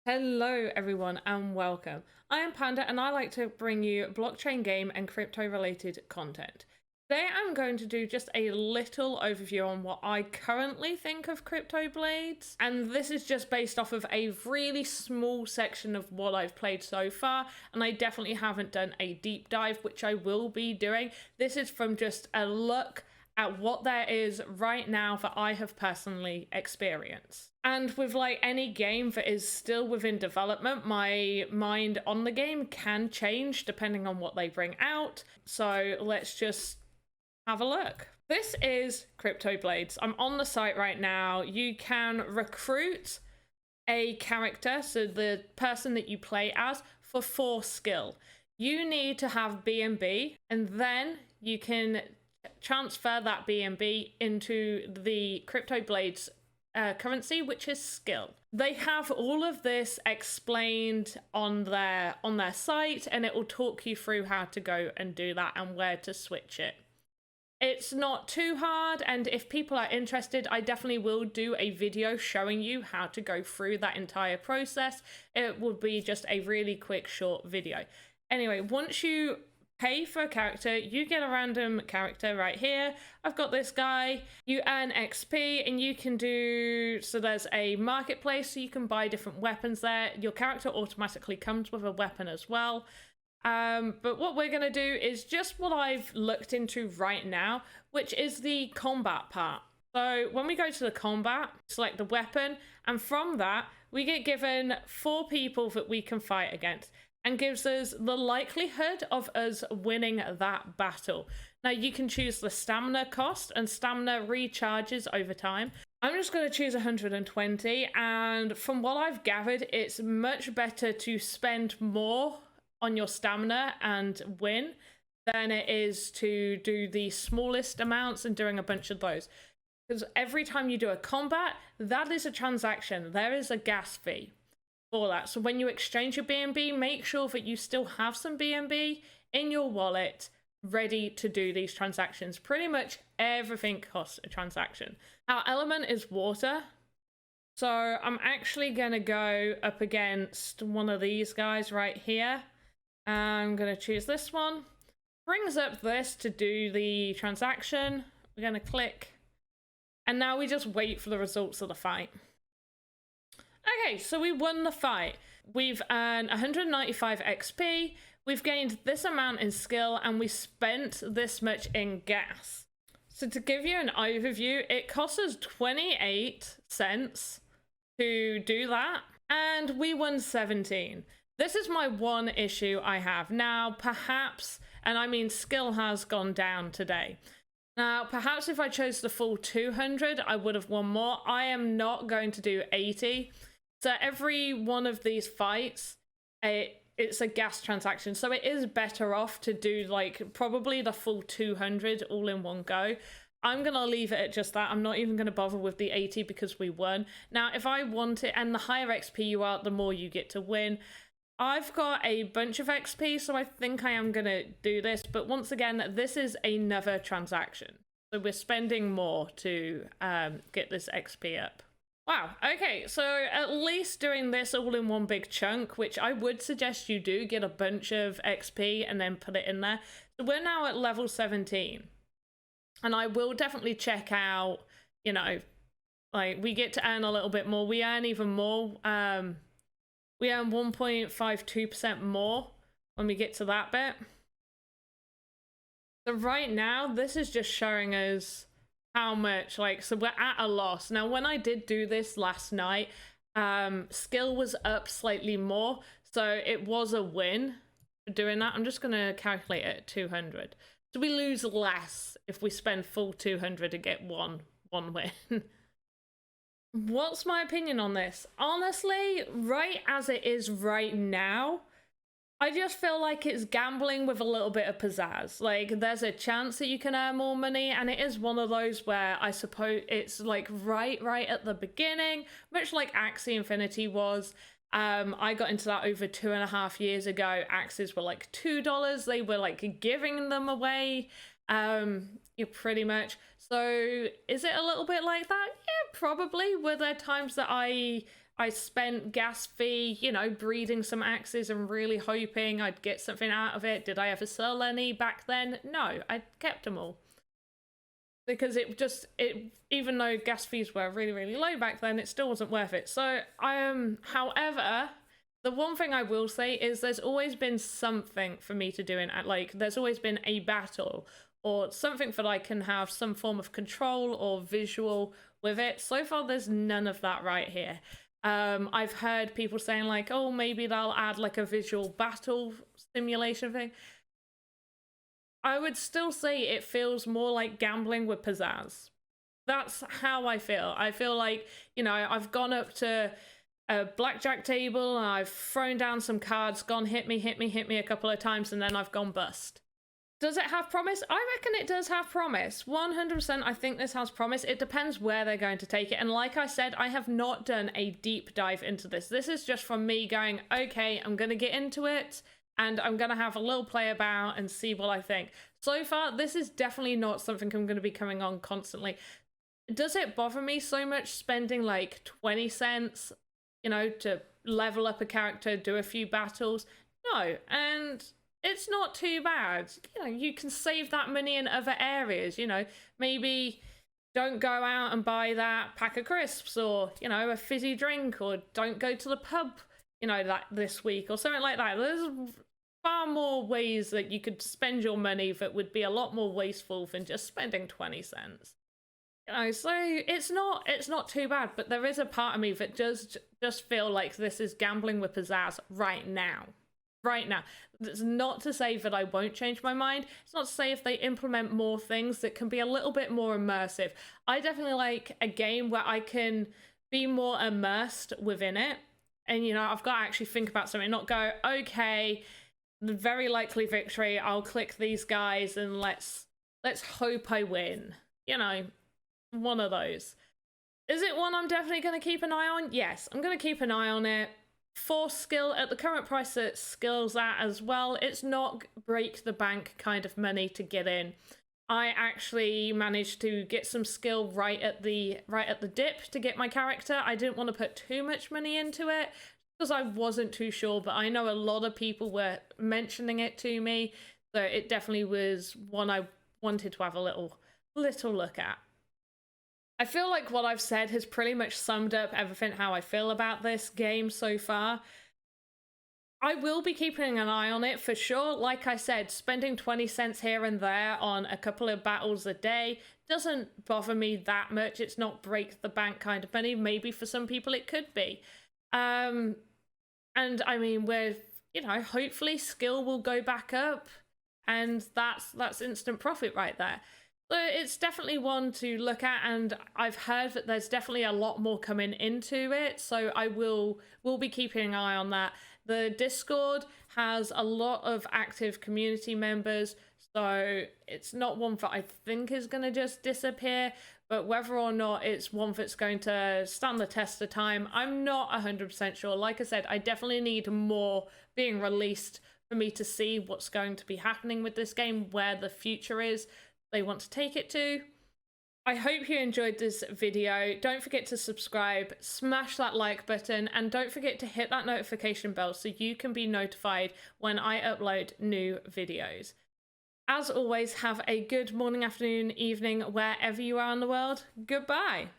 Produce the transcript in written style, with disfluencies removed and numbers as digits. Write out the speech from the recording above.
Hello everyone and welcome. I am Panda and I like to bring you blockchain game and crypto related content. Today I'm going to do just a little overview on what I currently think of Cryptoblades, and this is just based off of a really small section of what I've played so far, and I definitely haven't done a deep dive, which I will be doing. This is from just a look at what there is right now that I have personally experienced. And with like any game that is still within development, my mind on the game can change depending on what they bring out. So let's just have a look. This is Cryptoblades. I'm on the site right now. You can recruit a character, so the person that you play as, for 4 skill. You need to have B&B, and then you can transfer that B&B into the Cryptoblades currency, which is skill. They have all of this explained on their site, and it will talk you through how to go and do that and where to switch it. It's not too hard, and if people are interested, I definitely will do a video showing you how to go through that entire process. It will be just a really quick short video. Anyway, once you pay for a character, you get a random character right here. I've got this guy. You earn XP and you can do, so there's a marketplace, so you can buy different weapons there. Your character automatically comes with a weapon as well. But what we're going to do is just what I've looked into right now, which is the combat part. So when we go to the combat, select the weapon, and from that, we get given 4 people that we can fight against, and gives us the likelihood of us winning that battle. Now you can choose the stamina cost, and stamina recharges over time. I'm just going to choose 120, and from what I've gathered, it's much better to spend more on your stamina and win than it is to do the smallest amounts and doing a bunch of those. Because every time you do a combat, that is a transaction. There is a gas fee for that. So when you exchange your B&B, make sure that you still have some B&B in your wallet ready to do these transactions. Pretty much everything costs a transaction. Our element is water. So I'm actually going to go up against one of these guys right here. I'm going to choose this one. Brings up this to do the transaction. We're going to click. And now we just wait for the results of the fight. Okay, so we won the fight. We've earned 195 XP, we've gained this amount in skill, and we spent this much in gas. So to give you an overview, it costs us 28 cents to do that, and we won 17. This is my one issue I have. Now, perhaps, and I mean skill has gone down today. Now, perhaps if I chose the full 200, I would have won more. I am not going to do 80. So every one of these fights, it's a gas transaction. So it is better off to do like probably the full 200 all in one go. I'm going to leave it at just that. I'm not even going to bother with the 80 because we won. Now, if I want it, and the higher XP you are, the more you get to win. I've got a bunch of XP, so I think I am going to do this. But once again, this is another transaction. So we're spending more to get this XP up. Wow, okay, so at least doing this all in one big chunk, which I would suggest you do, get a bunch of XP and then put it in there. So we're now at level 17. And I will definitely check out, you know, like we get to earn a little bit more. We earn even more. We earn 1.52% more when we get to that bit. So right now, this is just showing us how much, like, so we're at a loss. Now, when I did do this last night, skill was up slightly more, so it was a win for doing that. I'm just going to calculate it at 200. So we lose less if we spend full 200 to get one win. What's my opinion on this? Honestly, right as it is right now, I just feel like it's gambling with a little bit of pizzazz. Like, there's a chance that you can earn more money, and it is one of those where I suppose it's like right at the beginning, much like Axie Infinity was. I got into that over 2.5 years ago. Axes were like $2. They were like giving them away. Yeah, pretty much. So is it a little bit like that? Yeah, probably. Were there times that I I spent gas fee, you know, breeding some axes and really hoping I'd get something out of it. Did I ever sell any back then? No, I kept them all. Because even though gas fees were really, really low back then, it still wasn't worth it. So, however, the one thing I will say is there's always been something for me to do there's always been a battle or something that I can have some form of control or visual with it. So far, there's none of that right here. I've heard people saying like, oh, maybe they'll add like a visual battle simulation thing. I would still say it feels more like gambling with pizzazz. That's how I feel. I feel like, you know, I've gone up to a blackjack table and I've thrown down some cards, gone hit me a couple of times, and then I've gone bust. Does it have promise? I reckon it does have promise. 100% I think this has promise. It depends where they're going to take it. And like I said, I have not done a deep dive into this. This is just from me going, okay, I'm going to get into it and I'm going to have a little play about and see what I think. So far, this is definitely not something I'm going to be coming on constantly. Does it bother me so much spending like 20 cents, you know, to level up a character, do a few battles? No, and it's not too bad. You know, you can save that money in other areas, you know, maybe don't go out and buy that pack of crisps or, you know, a fizzy drink, or don't go to the pub, you know, this week or something like that. There's far more ways that you could spend your money that would be a lot more wasteful than just spending 20 cents. You know, so it's not too bad, but there is a part of me that does just feel like this is gambling with pizzazz right now. Right now. It's not to say that I won't change my mind. It's not to say if they implement more things that can be a little bit more immersive. I definitely like a game where I can be more immersed within it. And, you know, I've got to actually think about something, not go, okay, the very likely victory, I'll click these guys and let's hope I win. You know, one of those. Is it one I'm definitely going to keep an eye on? Yes, I'm going to keep an eye on it. For skill, at the current price that skill's at as well, it's not break the bank kind of money to get in. I actually managed to get some skill right at the dip to get my character. I didn't want to put too much money into it because I wasn't too sure, but I know a lot of people were mentioning it to me, so it definitely was one I wanted to have a little look at. I feel like what I've said has pretty much summed up everything how I feel about this game so far. I will be keeping an eye on it for sure. Like I said, spending 20 cents here and there on a couple of battles a day doesn't bother me that much. It's not break the bank kind of money. Maybe for some people it could be. And I mean, you know, hopefully skill will go back up, and that's instant profit right there. So it's definitely one to look at, and I've heard that there's definitely a lot more coming into it, so I will be keeping an eye on that. The Discord has a lot of active community members, so it's not one that I think is going to just disappear, but whether or not it's one that's going to stand the test of time, I'm not 100% sure. Like I said, I definitely need more being released for me to see what's going to be happening with this game, where the future is they want to take it to. I hope you enjoyed this video. Don't forget to subscribe, smash that like button, and don't forget to hit that notification bell so you can be notified when I upload new videos. As always, have a good morning, afternoon, evening, wherever you are in the world. Goodbye.